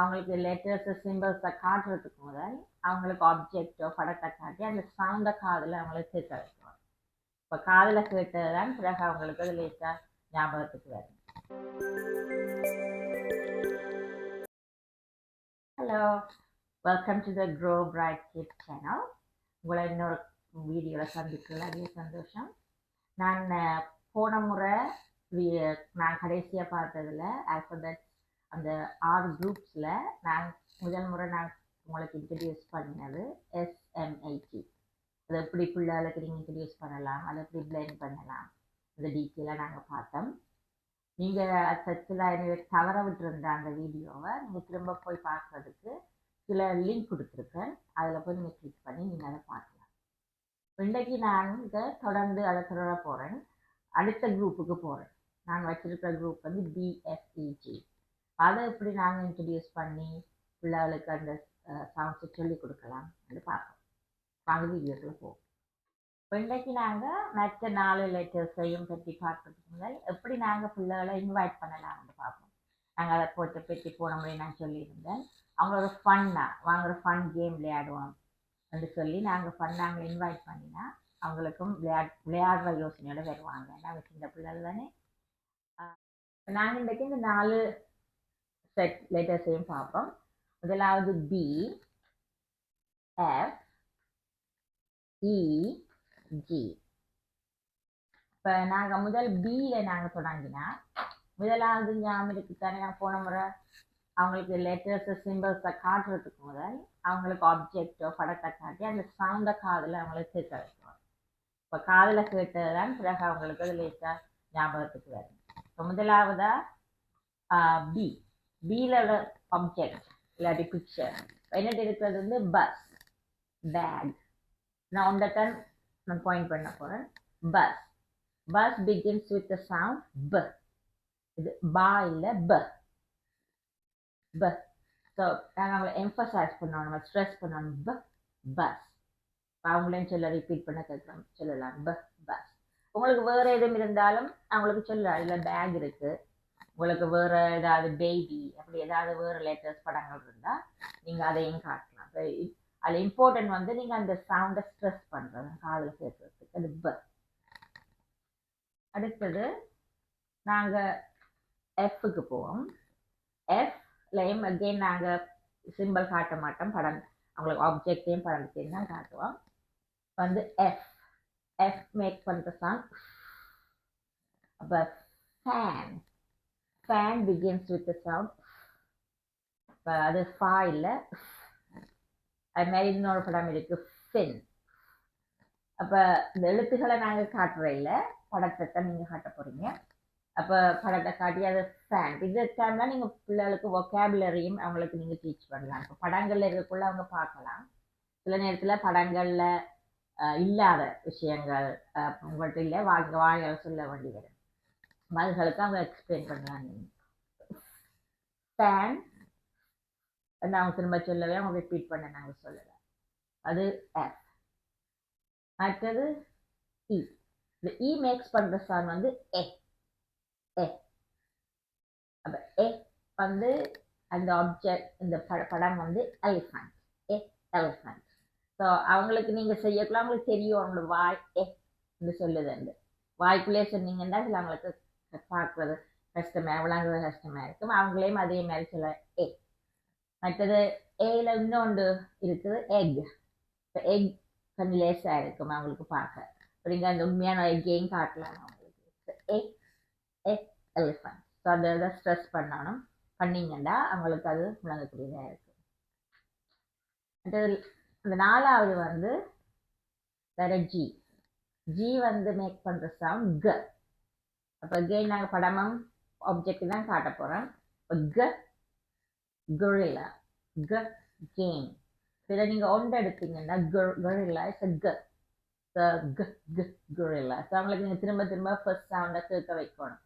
அவங்களுக்கு லெட்டர்ஸ் சிம்பிள்ஸை காட்டுறதுக்கு முதல் அவங்களுக்கு ஆப்ஜெக்டோ படத்தை காட்டி அந்த சவுண்டை காதில் அவங்களுக்கு கேட்க வைக்கணும். இப்போ காதில் கேட்டது தான் பிறகு அவங்களுக்கு அது லேட்டாக ஞாபகத்துக்கு வரும். Hello, welcome to the grow bright kid channel. உங்களை இன்னொரு வீடியோவில் சந்திக்கல, அதே சந்தோஷம். நான் போன முறை நான் கடைசியாக பார்த்ததில் ஆல்ஃபபெட்ஸ் அந்த 6 குரூப்ஸில் நான் முதல் முறை நான் உங்களுக்கு இன்ட்ரடியூஸ் பண்ணினது SMAT. அதை எப்படி பிள்ளைகளுக்கு நீங்கள் இன்ட்ரடியூஸ் பண்ணலாம், அதை எப்படி பிளெண்ட் பண்ணலாம், அந்த டீட்டெயிலாக நாங்கள் பார்த்தோம். நீங்கள் சச்சில் தவற விட்டுருந்த அந்த வீடியோவை நீங்கள் திரும்ப போய் பார்க்குறதுக்கு சில லிங்க் கொடுத்துருக்கேன். அதில் போய் நீங்கள் கிளிக் பண்ணி நீங்கள் அதை பார்க்கலாம். இன்றைக்கு நான் இதை தொடர்ந்து அதை தொடர போகிறேன். அடுத்த குரூப்புக்கு போகிறேன். நான் வச்சிருக்கிற குரூப் வந்து BFEG. அதை எப்படி நாங்கள் இன்ட்ரடியூஸ் பண்ணி பிள்ளைகளுக்கு அந்த சவுண்ட்ஸை சொல்லிக் கொடுக்கலாம் அப்படின்னு பார்ப்போம். வாங்க வீடியோக்குள்ள போவோம். இன்றைக்கு நாங்கள் மற்ற 4 லெட்டர்ஸையும் பற்றி பார்க்கறதுக்கு முதல் எப்படி நாங்கள் பிள்ளைகளை இன்வைட் பண்ணலாம்னு பார்ப்போம். நாங்கள் அதை பற்றி போன முறை நான் சொல்லியிருந்தேன். அவங்களோட வாங்குற ஃபன் கேம் விளையாடுவோம் என்று சொல்லி நாங்கள் ஃபன்னாக இன்வைட் பண்ணினா அவங்களுக்கும் விளையாடுற யோசனையோடு வருவாங்க. நாங்கள் சின்ன பிள்ளைகள் தானே. நாங்கள் இன்றைக்கு இந்த 4 செட் லெட்டர்ஸையும் பார்ப்போம். முதலாவது B, F, E, G. இப்போ நாங்கள் முதல் Bயில் நாங்கள் தொடங்கினா முதலாவது ஞாபகத்துக்கு தானே நான் போன முறை அவங்களுக்கு லெட்டர்ஸை சிம்பிள்ஸை காட்டுறதுக்கு முதல் அவங்களுக்கு ஆப்ஜெக்டோ படத்தை காட்டி அந்த சவுண்டை காதில் அவங்களுக்கு கேட்க வைக்கணும். இப்போ காதில் கேட்டது தான் பிறகு அவங்களுக்கு அது லேட்டாக ஞாபகத்துக்கு வரும். இப்போ முதலாவதாக பியில் ஆப்ஜெக்ட் இல்லாட்டி பிக்சர் என்னட்டு இருக்கிறது வந்து பஸ், பேக். நான் ஒன்றை தான் நான் பாயிண்ட் பண்ண போகிறேன். Bus begins with the sound ப. இது பா இல்லை ப. ஸோ நாங்கள் அவங்களை எம்ஃபசைஸ் பண்ணணும், நம்ம ஸ்ட்ரெஸ் பண்ணணும். பஸ். அவங்களையும் சொல்ல ரிப்பீட் பண்ண கேட்கலாம், சொல்லலாம் பஸ். உங்களுக்கு வேறு எதுவும் இருந்தாலும் அவங்களுக்கு சொல்லலாம். இல்லை பேக் இருக்குது, உங்களுக்கு வேறு ஏதாவது பேபி அப்படி ஏதாவது வேறு லேட்டஸ்ட் படங்கள் இருந்தால் நீங்கள் அதையும் காட்டலாம். இப்போ அதில் இம்பார்ட்டன்ட் வந்து நீங்கள் அந்த சவுண்டை ஸ்ட்ரெஸ் பண்ணுறது காதில் கேட்கறதுக்கு. அது அடுத்தது நாங்கள் எஃப்க்கு போவோம். எஃப்லையும் அகெயின் நாங்கள் சிம்பிள் காட்ட மாட்டோம், படம் அவங்களுக்கு ஆப்ஜெக்டையும் படத்தையும் தான் காட்டுவோம். வந்து எஃப் மேக் பண்ணுற சவுண்ட். அப்போ fan begins with the sound. இப்போ அது ஃபா இல்லை. அது மாதிரி இன்னொரு படம் இருக்குது ஃபின். அப்போ இந்த எழுத்துக்களை நாங்கள் காட்டுற இல்லை, படத்தை தான் நீங்கள் காட்ட போகிறீங்க. அப்போ படத்தை காட்டி அது ஃபேன். இது டைம்னா நீங்கள் பிள்ளைகளுக்கு ஒகேபுலரியும் அவங்களுக்கு நீங்கள் டீச் பண்ணலாம். இப்போ படங்களில் இருக்கக்குள்ள அவங்க பார்க்கலாம். சில நேரத்தில் படங்களில் இல்லாத விஷயங்கள் உங்கள்கிட்ட இல்லை, வாங்க சொல்ல வேண்டி வரும். அதுகளுக்கு அவங்க எக்ஸ்பிளைன் பண்ணலாம். ஃபேன் அவங்க திரும்ப சொல்லவே அவங்க ரிப்பீட் பண்ண நாங்கள் சொல்லலாம். அது எஃப். அடுத்தது இ. இந்த இ மேக்ஸ் பண்ணுற சவுண்ட் வந்து ஏ. அப்போ ஏ வந்து அந்த ஆப்ஜெக்ட், இந்த படம் வந்து எலிஃபண்ட். எலிஃபண்ட். ஸோ அவங்களுக்கு நீங்கள் செய்யக்குள்ள அவங்களுக்கு தெரியும், அவங்களோட வாய் என்று சொல்லுது. வாய்க்குள்ளே சொன்னீங்கன்னா சில அவங்களுக்கு பார்க்குறது கஷ்டமாக, விளங்குறது கஷ்டமாக இருக்கும். அவங்களையும் அதே மாதிரி சொல்ல ஏ. மற்றது ஏல இன்னொன்று இருக்குது எக். இப்போ எக் கொஞ்சம் லேஸாக இருக்கும் அவங்களுக்கு பார்க்க. அப்படிங்க அந்த உண்மையான எக்கையும் காட்டலாம் அவங்களுக்கு. எலிஃபண்ட். ஸோ அதை ஸ்ட்ரெஸ் பண்ணிங்கன்னா அவங்களுக்கு அது விளங்கக்கூடியதாக இருக்கும். மற்றது இந்த 4வது வந்து வேற ஜி வந்து மேக் பண்ணுற சவுண்ட் க. அப்போ கெயின் நாங்கள் படமும் ஆப்ஜெக்ட் தான் காட்ட போகிறோம். இப்போ கொரில்லா, கேம். இதை நீங்கள் ஒன்று எடுத்தீங்கன்னா கொரில்லா இஸ் கொரில்லா. ஸோ அவங்களுக்கு நீங்கள் திரும்ப ஃபர்ஸ்ட் சவுண்டை கேட்க வைக்கணும்.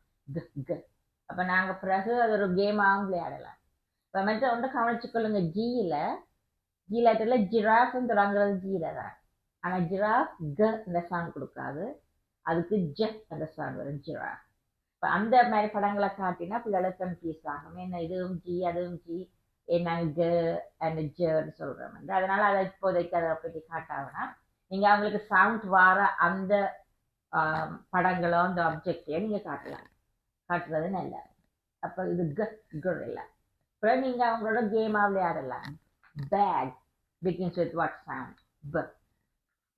அப்போ நாங்கள் பிறகு அது ஒரு கேமாகவும் விளையாடலாம். இப்போ மற்ற ஒன்றை கவனிச்சுக்கொள்ளுங்க. ஜியில் ஜிராஃப்னு தொடங்குறது ஜியில தான். ஆனால் ஜிராஃப் இந்த சவுண்ட் கொடுக்காது, அதுக்கு அந்த சவுண்ட் வரும், ஜிராஃப். இப்போ அந்த மாதிரி படங்களை காட்டினா பிள்ளைகளை கன்ஃபியூஸ் ஆகும். என்ன இதுவும் ஜி அதுவும் ஜி, என்னங்க அண்ட் ஜேர்னு சொல்கிறோம். அதனால் அதை இப்போதைக்கு அதை பற்றி காட்டாங்கன்னா நீங்கள் அவங்களுக்கு சவுண்ட் வர அந்த படங்களோ அந்த ஆப்ஜெக்டையோ நீங்கள் காட்டுறது நல்ல. அப்போ இது இல்லை. அப்புறம் நீங்கள் அவங்களோட கேமாக விளையாடலாம். Back begins with what sound? B.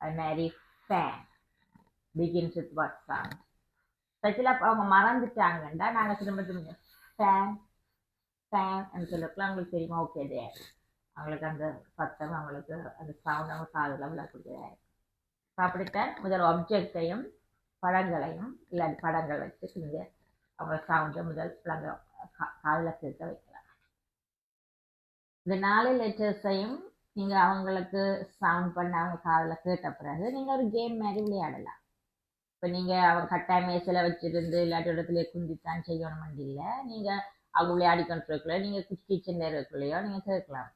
அது மாதிரி fan begins with what sound? ஸ்பெஷலாக இப்போ அவங்க மறந்துட்டாங்கன்னா நாங்கள் திரும்ப ஃபேன் ஃபேன் சொல்லக்கலாம். அவங்களுக்கு தெரியுமா? ஓகே தே அவங்களுக்கு அந்த சத்தம் அவங்களுக்கு அந்த சவுண்ட் அவங்க காதில் விழக்கூடியதாக இருக்கும். அப்படித்தான் முதல் ஆப்ஜெக்டையும் படங்களையும் இல்லாட்டி படங்கள் வச்சு நீங்கள் அவங்க சவுண்டை முதல் காதில் கேட்க வைக்கலாம். இந்த 4 லெட்டர்ஸையும் நீங்கள் அவங்களுக்கு சவுண்ட் பண்ண அவங்க காதில் கேட்ட பிறகு நீங்கள் ஒரு கேம் மாதிரி விளையாடலாம். இப்போ நீங்கள் அவங்க கட்டாய மேசில் வச்சுருந்து இல்லாட்டி இடத்துல குந்தித்தான் செய்யணும் இல்லை. நீங்கள் அவங்க விளையாடிக்கொண்டு இருக்கலையோ நீங்கள் கிச்சன் இருக்கலையோ நீங்கள் கேட்கலாம்.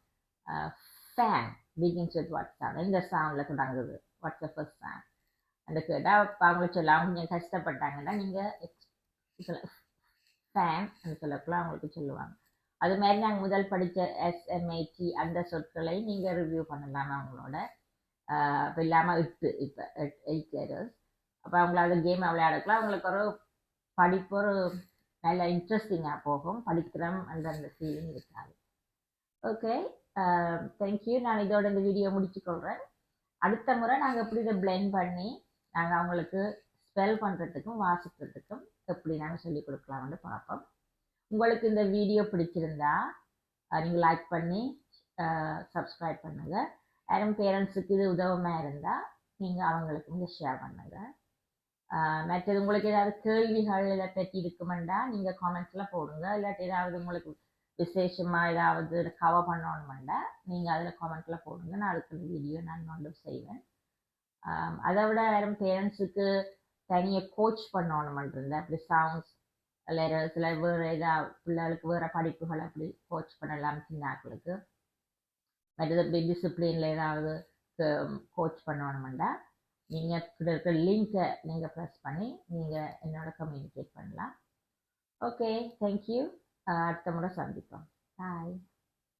Fan begins with what sound? இந்த சவுண்டில் தொடங்குது. What's the first sound? அந்த கேட்டால் அவங்களுக்கு சொல்லலாம். கொஞ்சம் கஷ்டப்பட்டாங்கன்னா நீங்கள் ஃபேன் அந்த சொல்லக்குள்ள அவங்களுக்கு சொல்லுவாங்க. அது மாதிரி நாங்கள் முதல் படித்த SMAT அந்த சொற்களை நீங்கள் ரிவ்யூ பண்ணலாம் அவங்களோட. இப்போ இல்லாமல் இப்போ 8 இயர்ஸ். அப்போ அவங்கள அந்த கேமை விளையாடக்கலாம். அவங்களுக்கு ஒரு படிப்பு ஒரு நல்ல இன்ட்ரெஸ்டிங்காக போகும். படிக்கிறோம் அந்த ஃபீலிங் இருக்காது. Okay, thank you. நான் இதோட இந்த வீடியோ முடிச்சுக்கொள்கிறேன். அடுத்த முறை நாங்கள் எப்படி இதை பிளெண்ட் பண்ணி நாங்கள் அவங்களுக்கு ஸ்பெல் பண்ணுறதுக்கும் வாசிக்கிறதுக்கும் எப்படி நாங்கள் சொல்லிக் கொடுக்கலாம்னு பார்ப்போம். உங்களுக்கு இந்த வீடியோ பிடிச்சிருந்தா நீங்கள் லைக் பண்ணி சப்ஸ்கிரைப் பண்ணுங்கள். யாரும் பேரண்ட்ஸுக்கு இது உதவமாக இருந்தால் நீங்கள் அவங்களுக்கு இதை ஷேர் பண்ணுங்கள். மற்றது உங்களுக்கு ஏதாவது கேள்விகள் இதை பற்றி இருக்குமெண்டா நீங்கள் காமெண்ட்ஸில் போடுங்க. இல்லாட்டி ஏதாவது உங்களுக்கு விசேஷமாக ஏதாவது கவர் பண்ணணுமெண்டா நீங்கள் அதில் காமெண்ட்டில் போடுங்க. நான் அதுக்கு வீடியோ நான் கொண்டு செய்வேன். அதை விட யாரும் பேரண்ட்ஸுக்கு தனியாக கோச் பண்ணணுமென்றிருந்தேன். அப்படி சவுண்ட்ஸ் லெட்டர்ஸ் இல்லை வேறு ஏதாவது பிள்ளைகளுக்கு வேறு படிப்புகள் அப்படி கோச் பண்ணலாம். சின்னாக்களுக்கு மற்றது அப்படி டிசிப்ளினில் ஏதாவது கோச் பண்ணணுமெண்டா நீங்கள் இருக்கிற லிங்கை நீங்கள் ப்ரெஸ் பண்ணி நீங்கள் என்னோட கம்யூனிகேட் பண்ணலாம். Okay, thank you. அடுத்த முறை சந்திப்போம். பாய்.